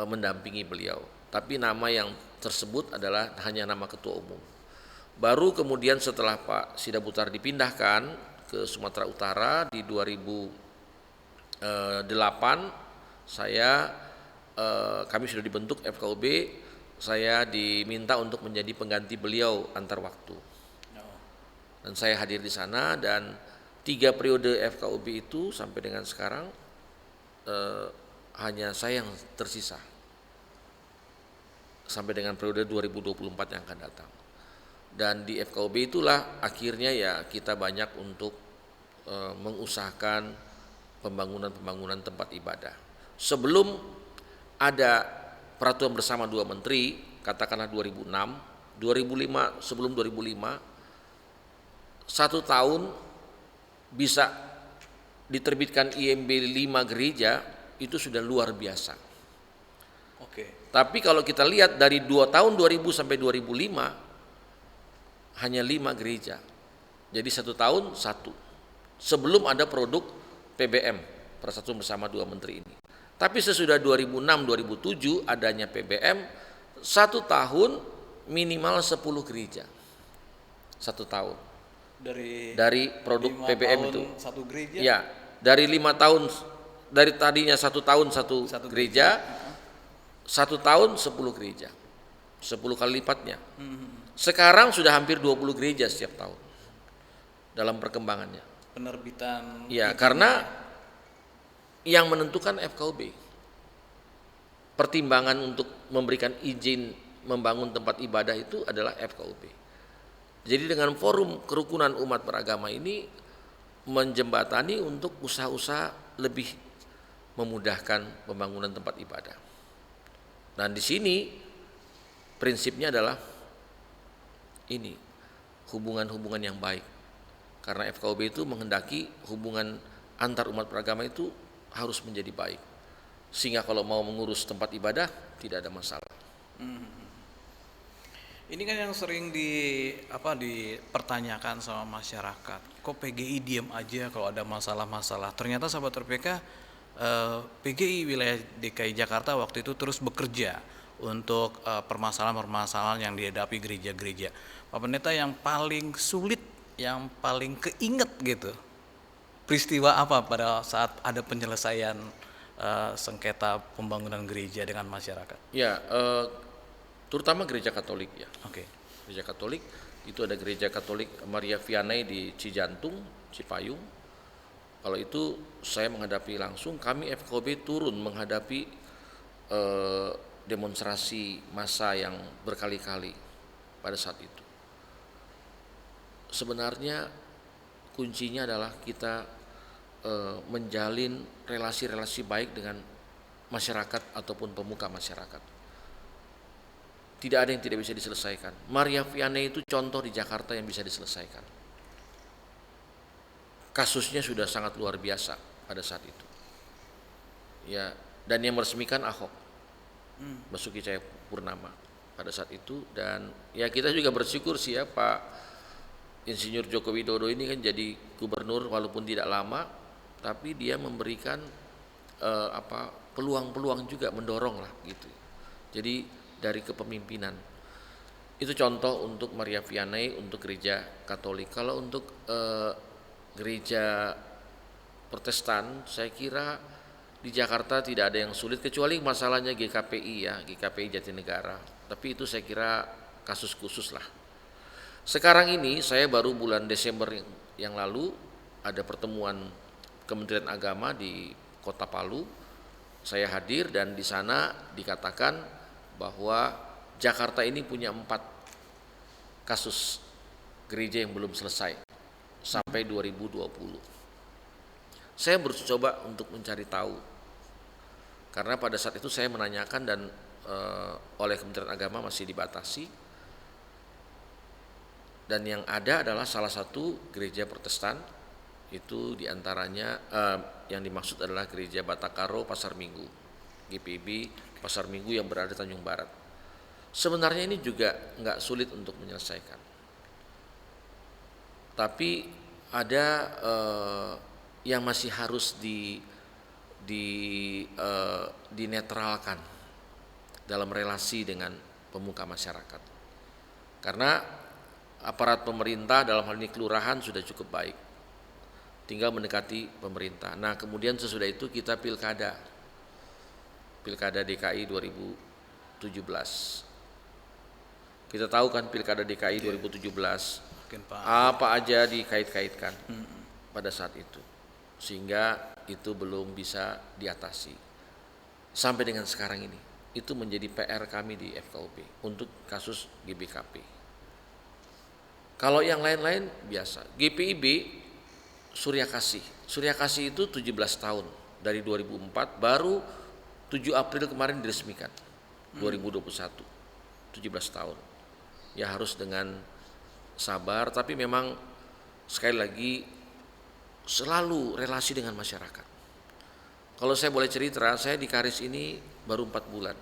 mendampingi beliau, tapi nama yang tersebut adalah hanya nama Ketua Umum. Baru kemudian setelah Pak Sidabutar dipindahkan ke Sumatera Utara di 2008, kami sudah dibentuk FKUB, saya diminta untuk menjadi pengganti beliau antar waktu. Dan saya hadir di sana, dan 3 periode FKUB itu sampai dengan sekarang hanya saya yang tersisa. Sampai dengan periode 2024 yang akan datang. Dan di FKUB itulah akhirnya ya kita banyak untuk mengusahakan pembangunan tempat ibadah. Sebelum ada peraturan bersama 2 menteri, katakanlah 2006, 2005, sebelum 2005, 1 tahun bisa diterbitkan IMB 5 gereja, itu sudah luar biasa. Oke. Tapi kalau kita lihat dari 2 tahun 2000 sampai 2005, hanya 5 gereja. Jadi 1 tahun 1. Sebelum ada produk PBM, Persatuan Bersama 2 Menteri ini. Tapi sesudah 2006-2007 adanya PBM, 1 tahun minimal 10 gereja. 1 tahun. Dari produk PBM itu. 1 gereja? Ya, dari 5 tahun, dari tadinya 1 tahun 1 gereja, 1 tahun 10 gereja. 10 kali lipatnya. Sekarang sudah hampir 20 gereja setiap tahun dalam perkembangannya. Penerbitan. Ya, karena yang menentukan FKUB. Pertimbangan untuk memberikan izin membangun tempat ibadah itu adalah FKUB. Jadi dengan forum kerukunan umat beragama ini menjembatani untuk usaha-usaha lebih memudahkan pembangunan tempat ibadah. Dan di sini prinsipnya adalah ini, hubungan-hubungan yang baik. Karena FKUB itu menghendaki hubungan antar umat beragama itu harus menjadi baik, sehingga kalau mau mengurus tempat ibadah tidak ada masalah. Ini kan yang sering dipertanyakan sama masyarakat, kok PGI diem aja kalau ada masalah-masalah. Ternyata sahabat RPK, PGI wilayah DKI Jakarta waktu itu terus bekerja untuk permasalahan-permasalahan yang dihadapi gereja-gereja. Pak Pendeta, yang paling sulit, yang paling keinget gitu, peristiwa apa pada saat ada penyelesaian sengketa pembangunan gereja dengan masyarakat? Ya, terutama gereja Katolik ya. Oke. Gereja Katolik itu ada gereja Katolik Maria Vianney di Cijantung, Cipayung. Kalau itu saya menghadapi langsung, kami FKUB turun menghadapi demonstrasi massa yang berkali-kali pada saat itu. Sebenarnya kuncinya adalah kita menjalin relasi-relasi baik dengan masyarakat ataupun pemuka masyarakat. Tidak ada yang tidak bisa diselesaikan. Maria Vianney itu contoh di Jakarta yang bisa diselesaikan. Kasusnya sudah sangat luar biasa pada saat itu. Ya, dan yang meresmikan Ahok, Basuki Cahayapurnama pada saat itu. Dan ya kita juga bersyukur sih ya, Pak Insinyur Joko Widodo ini kan jadi gubernur walaupun tidak lama, tapi dia memberikan peluang-peluang juga, mendorong lah gitu. Jadi dari kepemimpinan itu contoh untuk Maria Vianney, untuk gereja Katolik. Kalau untuk gereja Protestan, saya kira di Jakarta tidak ada yang sulit kecuali masalahnya GKPI ya, GKPI Jatinegara. Tapi itu saya kira kasus khusus lah. Sekarang ini saya baru bulan Desember yang lalu ada pertemuan Kementerian Agama di Kota Palu. saya hadir dan di sana dikatakan bahwa Jakarta ini punya 4 kasus gereja yang belum selesai sampai 2020. Saya mencoba untuk mencari tahu, karena pada saat itu saya menanyakan dan oleh Kementerian Agama masih dibatasi, dan yang ada adalah salah satu gereja Protestan, itu diantaranya yang dimaksud adalah gereja Batakaro Pasar Minggu, GPIB Pasar Minggu yang berada di Tanjung Barat. Sebenarnya ini juga nggak sulit untuk menyelesaikan, tapi ada yang masih harus dinetralkan dalam relasi dengan pemuka masyarakat, karena aparat pemerintah dalam hal ini kelurahan sudah cukup baik, tinggal mendekati pemerintah. Nah, kemudian sesudah itu kita pilkada DKI 2017. Kita tahu kan pilkada DKI 2017 apa aja dikait-kaitkan pada saat itu, sehingga itu belum bisa diatasi sampai dengan sekarang ini. Itu menjadi PR kami di FKUP untuk kasus GBKP. Kalau yang lain-lain biasa. GPIB Surya Kasih itu 17 tahun dari 2004, baru 7 April kemarin diresmikan 2021, 17 tahun. Ya harus dengan sabar, tapi memang sekali lagi selalu relasi dengan masyarakat. Kalau saya boleh cerita, saya di Karis ini baru 4 bulan.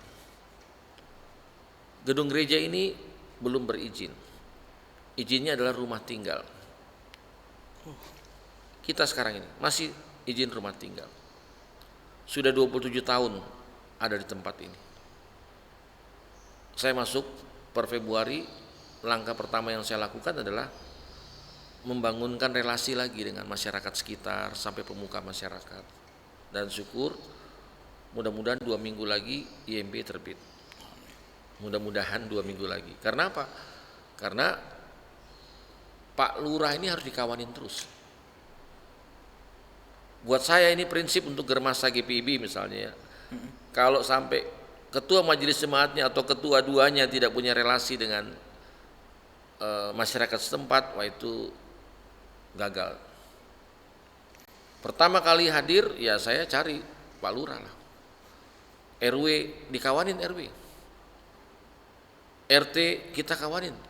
Gedung gereja ini belum berizin. Izinnya adalah rumah tinggal. Kita sekarang ini masih izin rumah tinggal. Sudah 27 tahun ada di tempat ini. Saya masuk per Februari, langkah pertama yang saya lakukan adalah membangunkan relasi lagi dengan masyarakat sekitar sampai pemuka masyarakat. Dan syukur mudah-mudahan 2 minggu lagi IMB terbit. Mudah-mudahan 2 minggu lagi. Karena apa? Karena Pak Lurah ini harus dikawanin terus. Buat saya ini prinsip untuk Germasa GPIB misalnya ya. Kalau sampai ketua majelis jemaatnya atau ketua duanya tidak punya relasi dengan masyarakat setempat, wah itu gagal. Pertama kali hadir ya saya cari Pak Lurah lah. RW dikawanin RW. RT kita kawanin.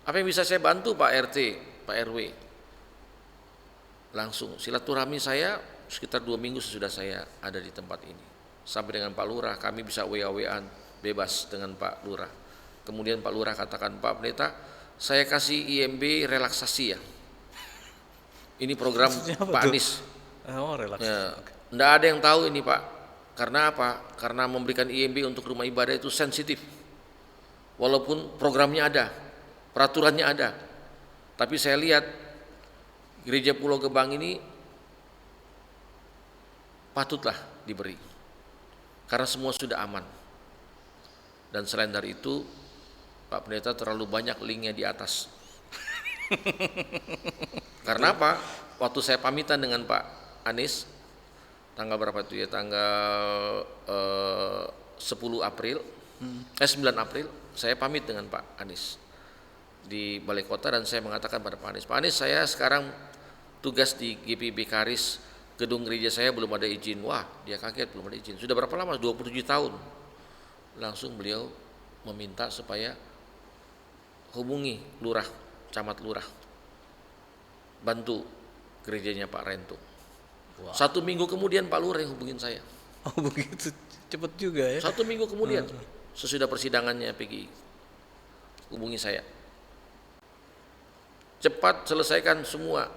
Apa yang bisa saya bantu Pak RT, Pak RW? Langsung silaturahmi saya sekitar 2 minggu sesudah saya ada di tempat ini. Sampai dengan Pak Lurah kami bisa WA-WAan bebas dengan Pak Lurah. Kemudian Pak Lurah katakan, Pak Pendeta, saya kasih IMB relaksasi ya. Ini program Pak Anies. Oh, relaksasi. Ya, enggak ada yang tahu ini Pak. Karena apa? Karena memberikan IMB untuk rumah ibadah itu sensitif. Walaupun programnya ada, peraturannya ada. Tapi saya lihat Gereja Pulau Gebang ini patutlah diberi. Karena semua sudah aman. Dan selain dari itu, Pak Pendeta terlalu banyak linknya di atas. Karena apa? Waktu saya pamitan dengan Pak Anies, tanggal berapa itu ya? Tanggal 10 April, 9 April, saya pamit dengan Pak Anies di Balai Kota dan saya mengatakan pada Pak Anies, saya sekarang tugas di GPIB Karis, gedung gereja saya belum ada izin. Wah, dia kaget belum ada izin. Sudah berapa lama? 27 tahun. Langsung beliau meminta supaya hubungi lurah, camat lurah, bantu gerejanya Pak Rento. Wow. 1 minggu kemudian Pak Lurah yang hubungin saya. Oh begitu, cepet juga ya. 1 minggu kemudian sesudah persidangannya PGI hubungi saya. Cepat selesaikan semua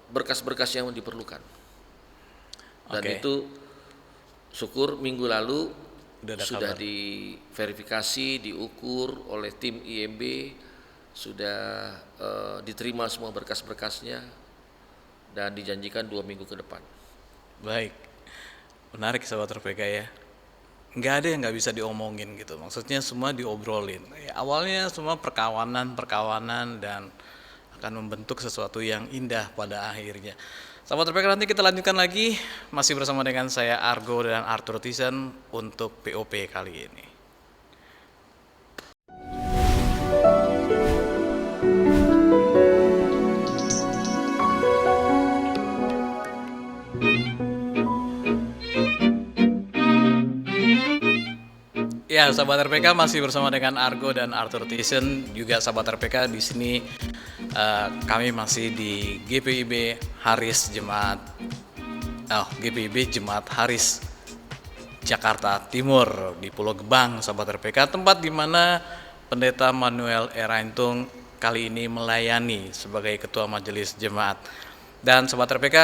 berkas-berkas yang diperlukan. Dan itu syukur minggu lalu sudah diverifikasi, diukur oleh tim IMB, sudah diterima semua berkas-berkasnya dan dijanjikan 2 minggu ke depan. Baik, menarik sahabat RPK ya. Nggak ada yang nggak bisa diomongin gitu, maksudnya semua diobrolin. Ya, awalnya semua perkawanan dan akan membentuk sesuatu yang indah pada akhirnya. Sahabat RPK, nanti kita lanjutkan lagi masih bersama dengan saya Argo dan Arthur Tison untuk POP kali ini. Ya, sahabat RPK, masih bersama dengan Argo dan Arthur Tison. Juga sahabat RPK, di sini kami masih di GPIB Haris Jemaat GPIB Jemaat Haris Jakarta Timur di Pulau Gebang, sahabat RPK, tempat di mana Pendeta Manuel Eraintung kali ini melayani sebagai Ketua Majelis Jemaat. Dan sahabat RPK,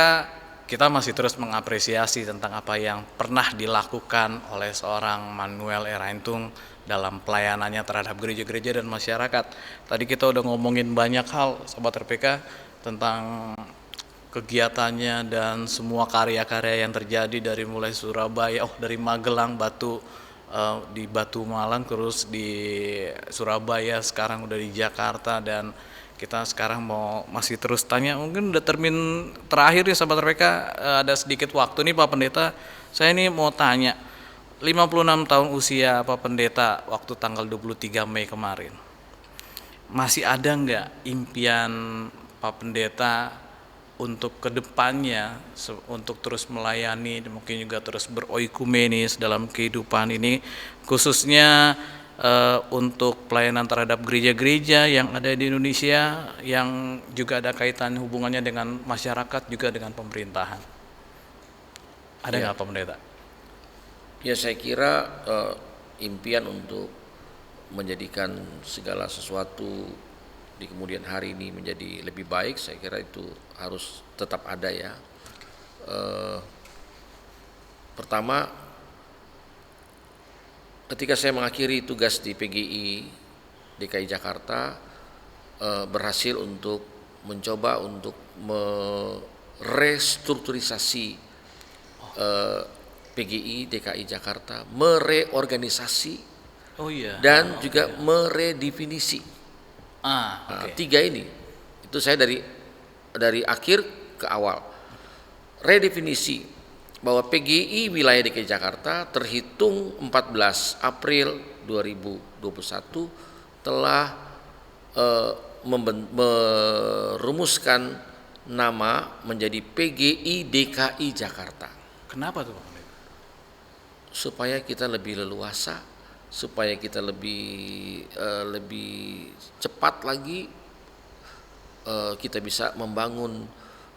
kita masih terus mengapresiasi tentang apa yang pernah dilakukan oleh seorang Manuel Eraintung dalam pelayanannya terhadap gereja-gereja dan masyarakat. Tadi kita udah ngomongin banyak hal, sahabat RPK, tentang kegiatannya dan semua karya-karya yang terjadi dari mulai Surabaya, dari Magelang, di Batu Malang, terus di Surabaya, sekarang udah di Jakarta, dan kita sekarang masih terus tanya, mungkin udah termin terakhir ya sahabat RPK, ada sedikit waktu nih Pak Pendeta. Saya ini mau tanya, 56 tahun usia Pak Pendeta waktu tanggal 23 Mei kemarin. Masih ada nggak impian Pak Pendeta untuk kedepannya, untuk terus melayani, mungkin juga terus beroikumenis dalam kehidupan ini, khususnya untuk pelayanan terhadap gereja-gereja yang ada di Indonesia, yang juga ada kaitan hubungannya dengan masyarakat, juga dengan pemerintahan? Ada nggak Pak Pendeta? Ya, saya kira impian untuk menjadikan segala sesuatu di kemudian hari ini menjadi lebih baik, saya kira itu harus tetap ada ya. Pertama, ketika saya mengakhiri tugas di PGI DKI Jakarta, berhasil untuk mencoba untuk merestrukturisasi PGI DKI Jakarta, mereorganisasi dan juga meredefinisi. Tiga ini, itu saya dari akhir ke awal. Redefinisi bahwa PGI wilayah DKI Jakarta terhitung 14 April 2021 telah merumuskan nama menjadi PGI DKI Jakarta. Kenapa tuh Pak? Supaya kita lebih leluasa, supaya kita lebih cepat lagi, kita bisa membangun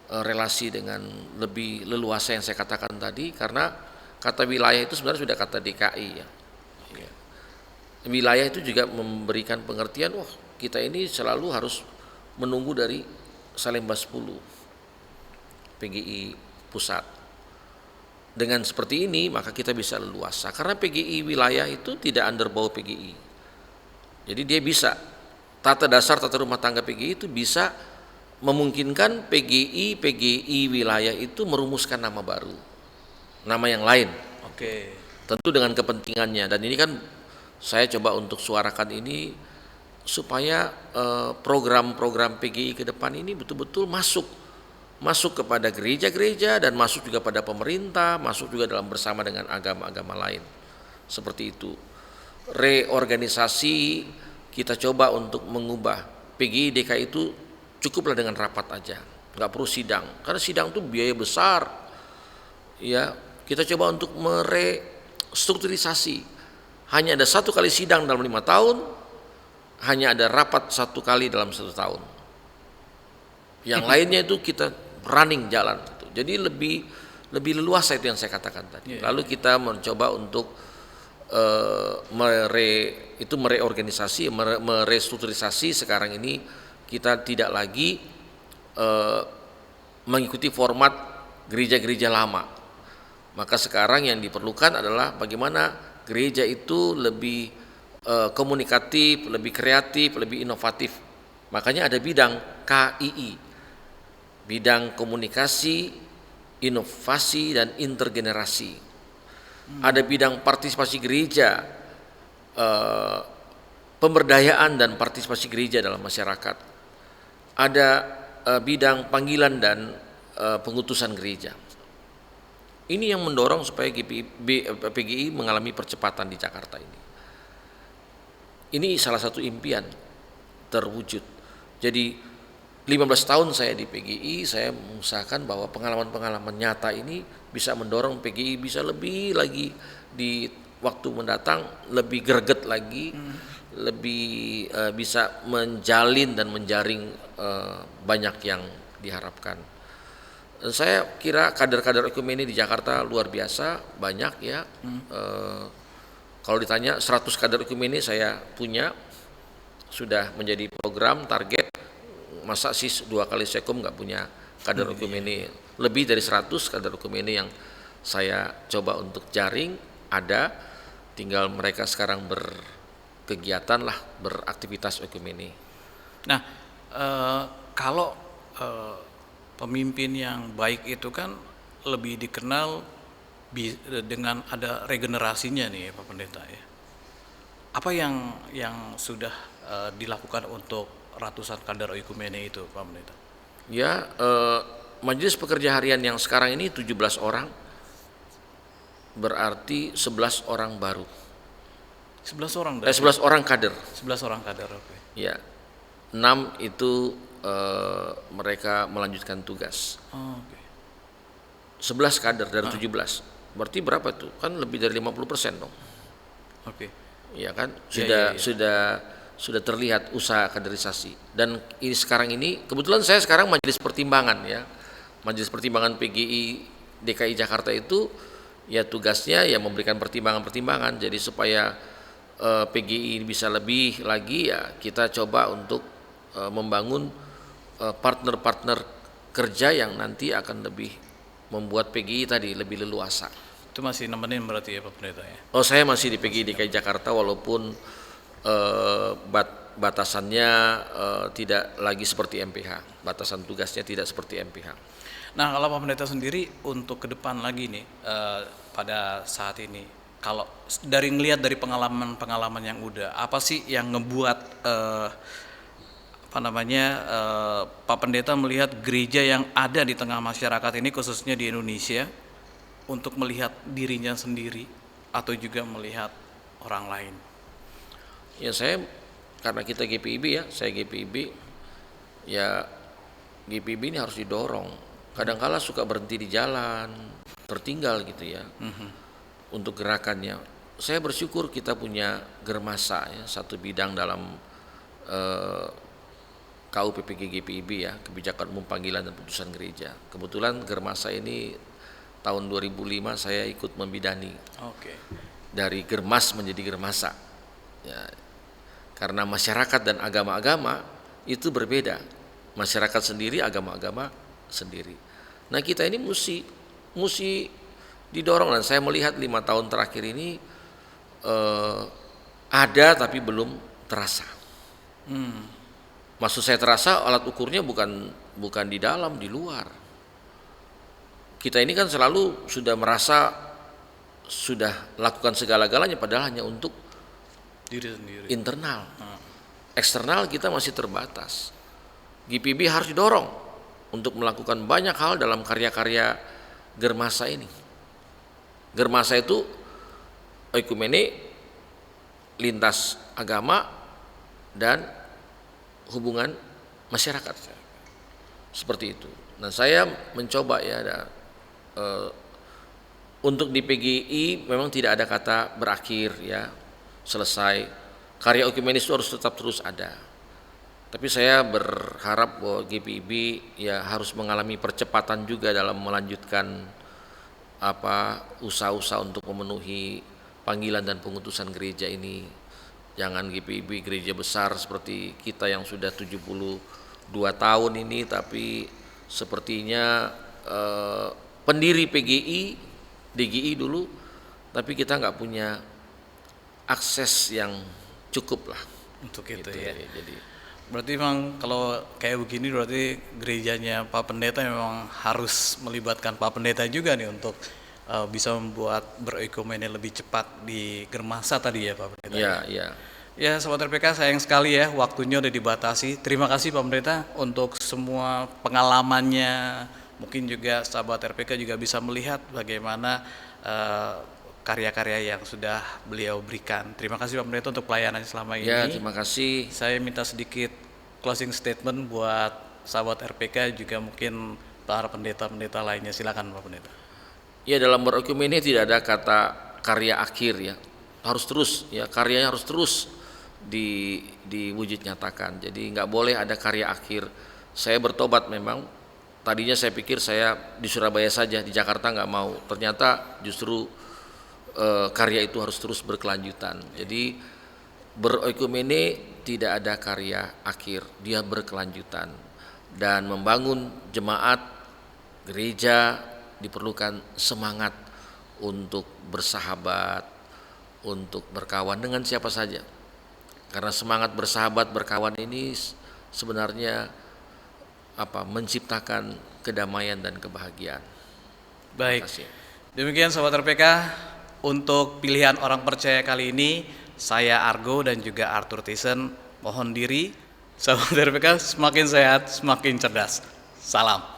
relasi dengan lebih leluasa yang saya katakan tadi, karena kata wilayah itu sebenarnya sudah kata DKI ya. Wilayah itu juga memberikan pengertian, kita ini selalu harus menunggu dari Salemba 10 PGI pusat. Dengan seperti ini maka kita bisa leluasa, karena PGI wilayah itu tidak under bawah PGI. Jadi dia bisa, tata dasar tata rumah tangga PGI itu bisa memungkinkan PGI wilayah itu merumuskan nama baru, nama yang lain. Tentu dengan kepentingannya, dan ini kan saya coba untuk suarakan ini supaya program-program PGI ke depan ini betul-betul masuk kepada gereja-gereja dan masuk juga pada pemerintah, masuk juga dalam bersama dengan agama-agama lain. Seperti itu. Reorganisasi, kita coba untuk mengubah PGI DKI itu cukuplah dengan rapat aja, nggak perlu sidang, karena sidang itu biaya besar. Ya, kita coba untuk merestrukturisasi. Hanya ada 1 kali sidang dalam 5 tahun, hanya ada rapat 1 kali dalam 1 tahun. Yang lainnya itu kita running jalan. Jadi lebih leluasa, itu yang saya katakan tadi. Lalu kita mencoba untuk mereorganisasi, merestrukturisasi. Sekarang ini kita tidak lagi mengikuti format gereja-gereja lama. Maka sekarang yang diperlukan adalah bagaimana gereja itu lebih komunikatif, lebih kreatif, lebih inovatif. Makanya ada bidang KII, bidang komunikasi, inovasi, dan intergenerasi. Ada bidang partisipasi gereja, pemberdayaan dan partisipasi gereja dalam masyarakat. Ada bidang panggilan dan pengutusan gereja. Ini yang mendorong supaya PGI mengalami percepatan di Jakarta ini. Ini salah satu impian terwujud. Jadi 15 tahun saya di PGI, saya mengusahakan bahwa pengalaman-pengalaman nyata ini bisa mendorong PGI bisa lebih lagi di waktu mendatang, lebih greget lagi, lebih bisa menjalin dan menjaring banyak yang diharapkan. Dan saya kira kader-kader ekumene di Jakarta luar biasa, banyak ya. Kalau ditanya 100 kader ekumene saya punya, sudah menjadi program target. Masa sih 2 kali sekom nggak punya kader ekumene? Lebih dari 100 kader ekumene yang saya coba untuk jaring ada, tinggal mereka sekarang berkegiatan lah, beraktivitas ekumene. Nah, kalau pemimpin yang baik itu kan lebih dikenal dengan ada regenerasinya nih Pak Pendeta ya. Apa yang sudah dilakukan untuk ratusan kader ekumene itu Pak Pendeta? Ya, majelis pekerja harian yang sekarang ini 17 orang, berarti 11 orang baru. 11 orang? 11 orang kader. 11 orang kader, oke. Ya, 6 itu mereka melanjutkan tugas. Oh, oke. 11 kader dari 17. Berarti berapa tuh? Kan lebih dari 50% dong. Oke. Iya kan? Ya. Sudah terlihat usaha kaderisasi. Dan ini sekarang ini kebetulan saya sekarang majelis pertimbangan ya. Majelis pertimbangan PGI DKI Jakarta itu ya tugasnya ya memberikan pertimbangan-pertimbangan. Jadi supaya PGI bisa lebih lagi ya kita coba untuk membangun partner-partner kerja yang nanti akan lebih membuat PGI tadi lebih leluasa. Itu masih nemenin berarti ya Pak Pendeta ya? Oh, saya masih di PGI DKI Jakarta walaupun batasannya tidak lagi seperti MPH. Batasan tugasnya tidak seperti MPH. Nah, kalau Pak Pendeta sendiri untuk ke depan lagi nih pada saat ini, kalau dari ngelihat dari pengalaman yang udah, apa sih yang ngebuat Pak Pendeta melihat gereja yang ada di tengah masyarakat ini khususnya di Indonesia untuk melihat dirinya sendiri atau juga melihat orang lain? Ya saya karena kita GPIB ya, saya GPIB ya, GPIB ini harus didorong. Kadang-kala suka berhenti di jalan, tertinggal gitu ya. Untuk gerakannya, saya bersyukur kita punya Germasa ya, satu bidang dalam KUPPG GPIB ya, Kebijakan Umum Panggilan dan Putusan Gereja. Kebetulan Germasa ini tahun 2005 saya ikut membidani. Oke. Dari Germas menjadi Germasa. Ya, karena masyarakat dan agama-agama itu berbeda. Masyarakat sendiri, agama-agama sendiri. Nah kita ini mesti didorong, dan saya melihat 5 tahun terakhir ini ada tapi belum terasa. Maksud saya terasa, alat ukurnya bukan di dalam, di luar. Kita ini kan selalu sudah merasa sudah lakukan segala-galanya, padahal hanya untuk Diri sendiri. internal. Eksternal kita masih terbatas. GPIB harus didorong untuk melakukan banyak hal dalam karya-karya Germasa ini. Germasa itu ekumene, lintas agama, dan hubungan masyarakat, seperti itu. Nah saya mencoba ya untuk di PGI memang tidak ada kata berakhir ya, selesai. Karya ekumenis itu harus tetap terus ada. Tapi saya berharap bahwa GPIB ya harus mengalami percepatan juga dalam melanjutkan usaha-usaha untuk memenuhi panggilan dan pengutusan gereja ini. Jangan GPIB gereja besar seperti kita yang sudah 72 tahun ini, tapi sepertinya pendiri PGI, DGI dulu, tapi kita nggak punya akses yang cukup lah. Untuk itu Gitu, ya. Jadi Berarti memang kalau kayak begini berarti gerejanya Pak Pendeta memang harus melibatkan Pak Pendeta juga nih untuk bisa membuat berekumene lebih cepat di Germasa tadi ya Pak Pendeta. ya. Ya Sobat RPK, sayang sekali ya waktunya udah dibatasi. Terima kasih Pak Pendeta untuk semua pengalamannya, mungkin juga sahabat RPK juga bisa melihat bagaimana karya-karya yang sudah beliau berikan. Terima kasih Pak Pendeta untuk pelayanan selama ini. Ya, terima kasih. Saya minta sedikit closing statement buat sahabat RPK, juga mungkin para pendeta-pendeta lainnya. Silakan Pak Pendeta. Ya, dalam berekumeni tidak ada kata karya akhir ya. Harus terus ya, karyanya harus terus diwujud nyatakan. Jadi nggak boleh ada karya akhir. Saya bertobat memang. Tadinya saya pikir saya di Surabaya saja, di Jakarta nggak mau. Ternyata justru karya itu harus terus berkelanjutan. Jadi berekumeni tidak ada karya akhir, dia berkelanjutan. Dan membangun jemaat, gereja diperlukan semangat untuk bersahabat, untuk berkawan dengan siapa saja. Karena semangat bersahabat, berkawan ini sebenarnya menciptakan kedamaian dan kebahagiaan. Baik, demikian Sobat RPK, untuk pilihan orang percaya kali ini, saya Argo dan juga Arthur Thyssen mohon diri. Sobat RPK semakin sehat, semakin cerdas. Salam.